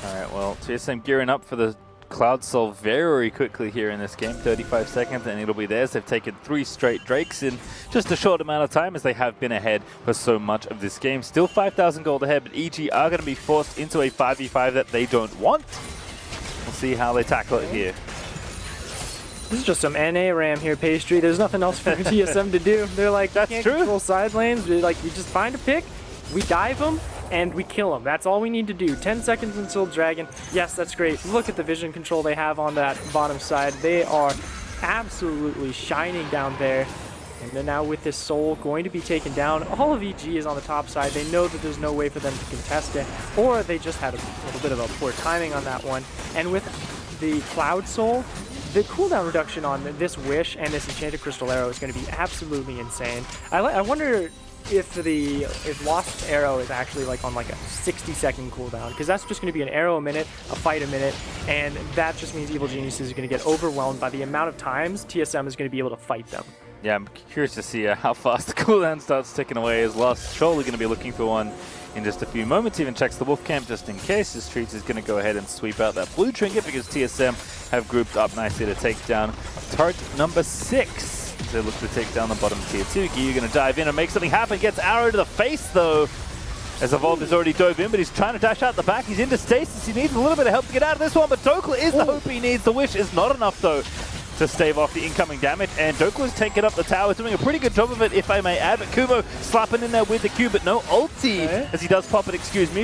All right, well, TSM gearing up for the Cloud Soul very quickly here in this game. 35 seconds and it'll be theirs. They've taken 3 straight Drakes in just a short amount of time, as they have been ahead for so much of this game. Still 5,000 gold ahead, but EG are going to be forced into a 5v5 that they don't want. We'll see how they tackle it here. This is just some NA RAM here, Pastry. There's nothing else for TSM to do. They're like, that's can't true. Control side lanes. They're like, we just find a pick, we dive them, and we kill him. That's all we need to do. 10 seconds until Dragon. Yes, that's great. Look at the vision control they have on that bottom side. They are absolutely shining down there. And then now with this Soul going to be taken down, all of EG is on the top side. They know that there's no way for them to contest it, or they just had a little bit of a poor timing on that one. And with the Cloud Soul, the cooldown reduction on this Wish and this Enchanted Crystal Arrow is going to be absolutely insane. I wonder if Lost Arrow is actually like on like a 60-second cooldown, because that's just going to be an arrow a minute, a fight a minute, and that just means Evil Geniuses are going to get overwhelmed by the amount of times TSM is going to be able to fight them. Yeah, I'm curious to see how fast the cooldown starts ticking away. As Lost surely going to be looking for one in just a few moments. Even checks the Wolf Camp just in case. As Treats is going to go ahead and sweep out that blue trinket because TSM have grouped up nicely to take down turret number 6. They look to take down the bottom tier 2. Giyu going to dive in and make something happen. Gets arrow to the face though. As Evolve has already dove in, but he's trying to dash out the back. He's into stasis. He needs a little bit of help to get out of this one, but Dokla is the hope he needs. The Wish is not enough though to stave off the incoming damage, and Dokla's taking up the tower, doing a pretty good job of it, if I may add, but Kumo slapping in there with the Q, but no ulti, as he does pop it,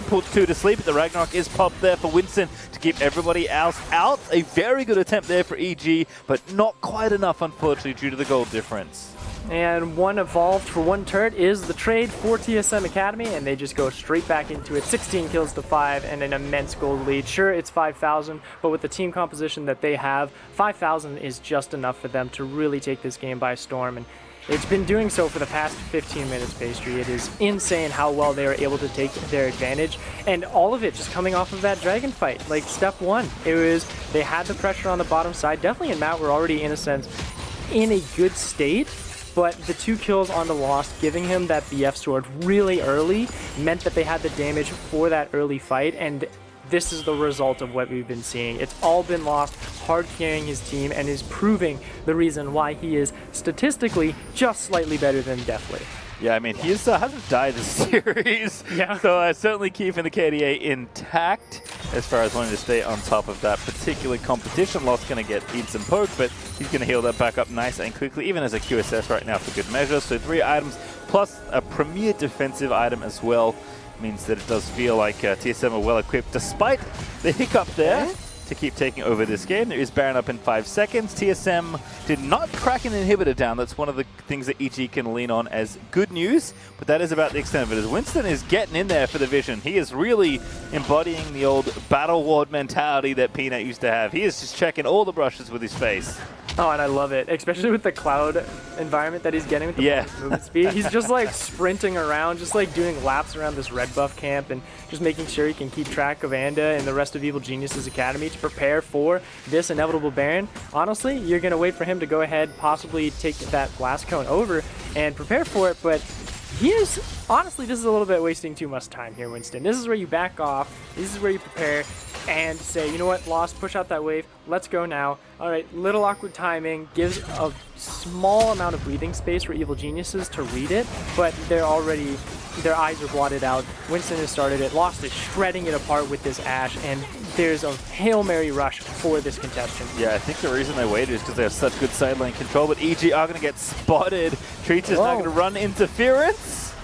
puts 2 to sleep, but the Ragnarok is popped there for Winston to keep everybody else out. A very good attempt there for EG, but not quite enough, unfortunately, due to the gold difference. And one evolved for one turret is the trade for TSM Academy, and they just go straight back into it. 16 kills to 5 and an immense gold lead. Sure, it's 5,000, but with the team composition that they have, 5,000 is just enough for them to really take this game by storm. And it's been doing so for the past 15 minutes, Pastry. It is insane how well they are able to take their advantage, and all of it just coming off of that dragon fight. Like step 1, it was they had the pressure on the bottom side. Definitely and Matt were already, in a sense, in a good state. But the 2 kills on the Lost, giving him that BF sword really early, meant that they had the damage for that early fight, and this is the result of what we've been seeing. It's all been Lost, hard carrying his team, and is proving the reason why he is statistically just slightly better than Deathly. Yeah, I mean, he hasn't died this series, so certainly keeping the KDA intact as far as wanting to stay on top of that particular competition. Lost going to get eats and poke, but he's going to heal that back up nice and quickly, even as a QSS right now for good measure. So 3 items plus a premier defensive item as well means that it does feel like TSM are well equipped, despite the hiccup there, to keep taking over this game. There is Baron up in 5 seconds. TSM did not crack an inhibitor down. That's one of the things that EG can lean on as good news, but that is about the extent of it. As Winston is getting in there for the vision, he is really embodying the old battle ward mentality that Peanut used to have. He is just checking all the brushes with his face. Oh, and I love it, especially with the cloud environment that he's getting with the bonus movement speed. He's just like sprinting around, just like doing laps around this red buff camp and just making sure he can keep track of Anda and the rest of Evil Geniuses Academy to prepare for this inevitable Baron. Honestly, you're going to wait for him to go ahead, possibly take that blast cone over and prepare for it, but he is, honestly, this is a little bit wasting too much time here, Winston. This is where you back off, this is where you prepare and say, you know what, Lost, push out that wave, let's go now. All right, little awkward timing, gives a small amount of breathing space for Evil Geniuses to read it, but they're already, their eyes are blotted out. Winston has started it, Lost is shredding it apart with this Ashe, and there's a Hail Mary rush for this contestant. Yeah, I think the reason they waited is because they have such good side lane control, but EG are going to get spotted. Treats is now going to run interference.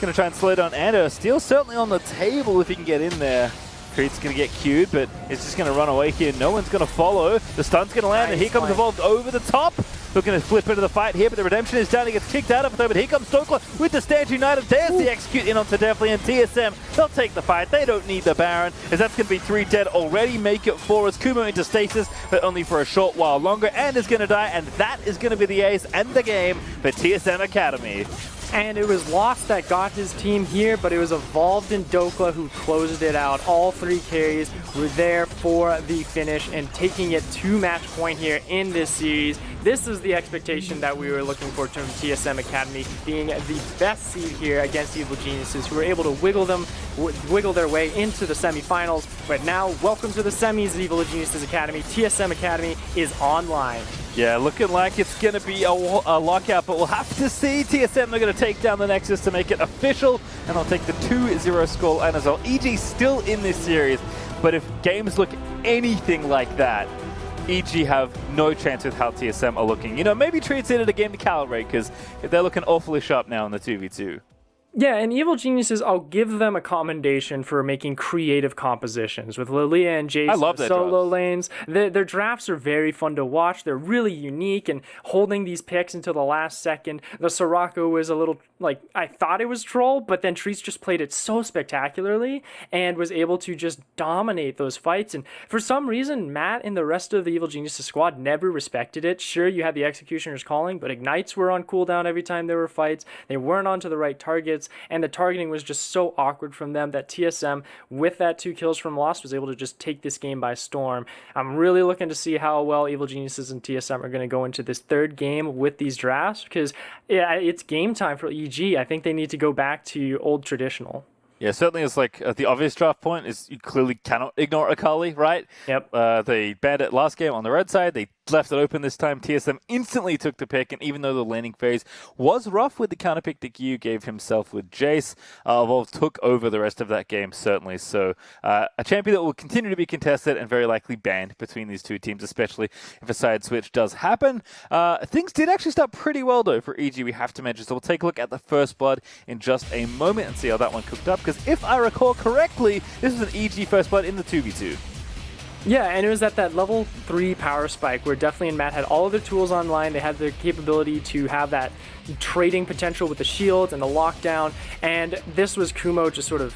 Going to try and slow down Ando. Steel certainly on the table if he can get in there. Treat's going to get queued, but it's just going to run away here. No one's going to follow. The stun's going to land, and here comes Evolved over the top. Looking to flip into the fight here, but the redemption is down. He gets kicked out of it, though, but here comes Dokla with the Stand United. There's the execute in onto Deathly, and TSM, they'll take the fight. They don't need the Baron, as that's going to be 3 dead already. Make it 4 as Kumo into stasis, but only for a short while longer, and is going to die, and that is going to be the ace and the game for TSM Academy. And it was Lost that got his team here, but it was Evolved and Dokla who closed it out. All 3 carries were there for the finish and taking it to match point here in this series. This is the expectation that we were looking for from TSM Academy, being the best seed here against Evil Geniuses, who were able to wiggle their way into the semifinals. But now, welcome to the semis, Evil Geniuses Academy. TSM Academy is online. Yeah, looking like it's going to be a lockout, but we'll have to see. TSM, they're going to take down the Nexus to make it official, and they'll take the 2-0 score and as well. EG still in this series, but if games look anything like that, EG have no chance with how TSM are looking. You know, maybe Treats in it a game to calibrate, because they're looking awfully sharp now in the 2v2. Yeah, and Evil Geniuses, I'll give them a commendation for making creative compositions with Lilia and Jace I in love the their solo drafts. lanes. Their drafts are very fun to watch. They're really unique and holding these picks until the last second. The Soraka was a little, like, I thought it was troll, but then Treese just played it so spectacularly and was able to just dominate those fights. And for some reason, Matt and the rest of the Evil Geniuses squad never respected it. Sure, you had the Executioners calling, but Ignites were on cooldown every time there were fights. They weren't onto the right targets, and the targeting was just so awkward from them that TSM, with that 2 kills from Lost, was able to just take this game by storm. I'm really looking to see how well Evil Geniuses and TSM are going to go into this third game with these drafts, because yeah, it's game time for EG. I think they need to go back to old traditional. Yeah, certainly it's like the obvious draft point is you clearly cannot ignore Akali, right? Yep. They banned it last game on the red side. They left it open this time. TSM instantly took the pick, and even though the landing phase was rough with the counter pick that Gyu gave himself with Jace, Evolve took over the rest of that game, certainly. So a champion that will continue to be contested and very likely banned between these two teams, especially if a side switch does happen. Things did actually start pretty well, though, for EG, we have to mention. So we'll take a look at the first blood in just a moment and see how that one cooked up, because if I recall correctly, this was an EG first blood in the 2v2. Yeah, and it was at that level 3 power spike where Deathly and Matt had all of their tools online. They had the capability to have that trading potential with the shields and the lockdown, and this was Kumo just sort of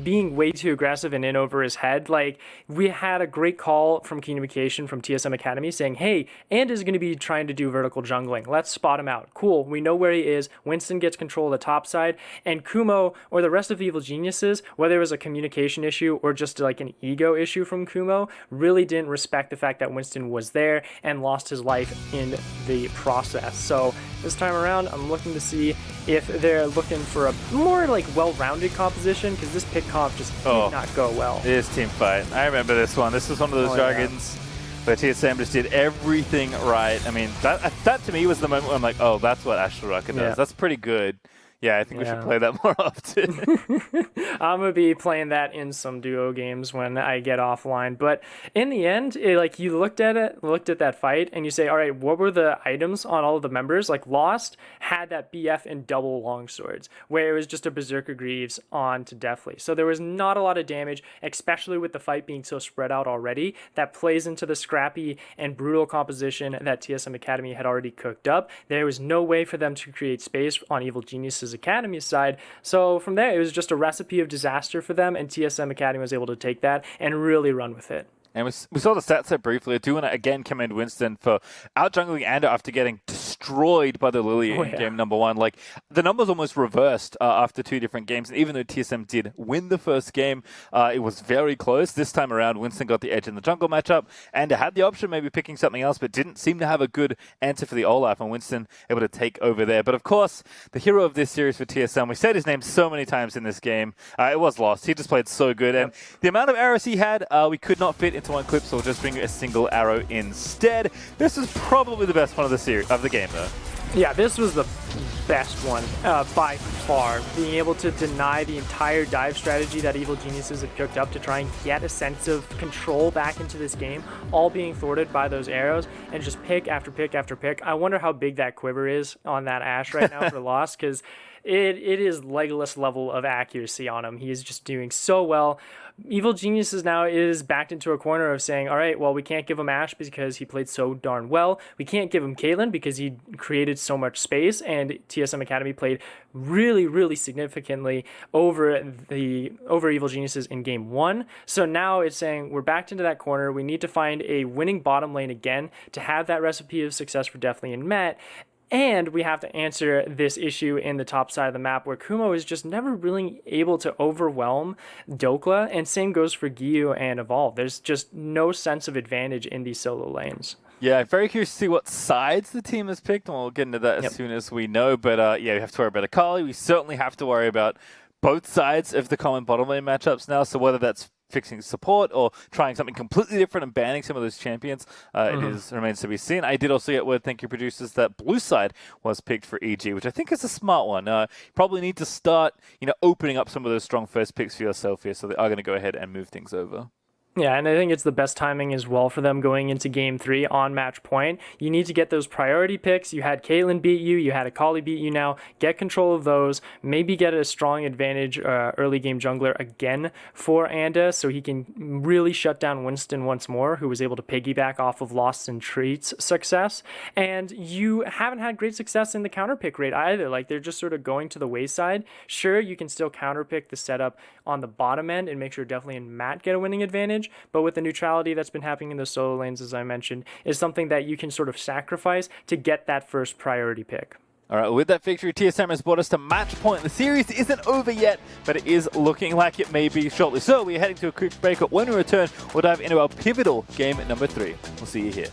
being way too aggressive and in over his head. Like, we had a great call from communication from TSM Academy saying, hey, and is going to be trying to do vertical jungling. Let's spot him out. Cool. We know where he is. Winston gets control of the top side, and Kumo or the rest of the Evil Geniuses, whether it was a communication issue or just like an ego issue from Kumo, really didn't respect the fact that Winston was there and lost his life in the process. So this time around, I'm looking to see if they're looking for a more like well-rounded composition, because this pick comp just did not go well. It is team fight. I remember this one. This was one of those dragons where TSM just did everything right. I mean, that to me was the moment where I'm like, oh, that's what Astral Rocket does. That's pretty good. Yeah, I think we should play that more often. I'm going to be playing that in some duo games when I get offline. But in the end, like, you looked at that fight, and you say, all right, what were the items on all of the members? Like, Lost had that BF in double longswords, where it was just a Berserker Greaves on to Deathly. So there was not a lot of damage, especially with the fight being so spread out already. That plays into the scrappy and brutal composition that TSM Academy had already cooked up. There was no way for them to create space on Evil Geniuses Academy side. So from there, it was just a recipe of disaster for them, and TSM Academy was able to take that and really run with it. And we saw the stats set briefly. I do want to again commend Winston for out-jungling and after getting destroyed by the Lilia in game number 1. Like, the numbers almost reversed after 2 different games. And even though TSM did win the first game, it was very close. This time around, Winston got the edge in the jungle matchup and had the option maybe picking something else, but didn't seem to have a good answer for the Olaf, and Winston able to take over there. But of course, the hero of this series for TSM, we said his name so many times in this game, it was Lost. He just played so good. And the amount of arrows he had, we could not fit into one clip, so we'll just bring a single arrow instead. This is probably the best one of the game, though. Yeah, this was the best one by far. Being able to deny the entire dive strategy that Evil Geniuses had cooked up to try and get a sense of control back into this game, all being thwarted by those arrows, and just pick after pick after pick. I wonder how big that quiver is on that Ashe right now for Lost, because it is Legolas level of accuracy on him. He is just doing so well. Evil Geniuses now is backed into a corner of saying, all right, well, we can't give him Ashe because he played so darn well. We can't give him Caitlyn because he created so much space, and TSM Academy played really, really significantly over Evil Geniuses in game 1. So now it's saying we're backed into that corner. We need to find a winning bottom lane again to have that recipe of success for Deathly and Met. And we have to answer this issue in the top side of the map where Kumo is just never really able to overwhelm Dokla, and same goes for Gyu and Evolve. There's just no sense of advantage in these solo lanes. Yeah, very curious to see what sides the team has picked, and we'll get into that as soon as we know. But yeah, we have to worry about Akali. We certainly have to worry about both sides of the common bottom lane matchups now, so whether that's fixing support or trying something completely different and banning some of those champions, remains to be seen. I did also get word, thank you producers, that blue side was picked for EG, which I think is a smart one. You probably need to start, opening up some of those strong first picks for yourself here, so they are going to go ahead and move things over. Yeah, and I think it's the best timing as well for them going into game 3 on match point. You need to get those priority picks. You had Caitlyn beat you, you had Akali beat you now. Get control of those. Maybe get a strong advantage early game jungler again for Anda so he can really shut down Winston once more, who was able to piggyback off of Lost and Treat's success. And you haven't had great success in the counter pick rate either. Like, they're just sort of going to the wayside. Sure, you can still counter pick the setup on the bottom end and make sure Definitely and Matt get a winning advantage. But with the neutrality that's been happening in the solo lanes, as I mentioned, is something that you can sort of sacrifice to get that first priority pick. All right, with that victory, TSM has brought us to match point. The series isn't over yet, but it is looking like it may be shortly. So we're heading to a quick break. When we return, we'll dive into our pivotal game at number 3. We'll see you here.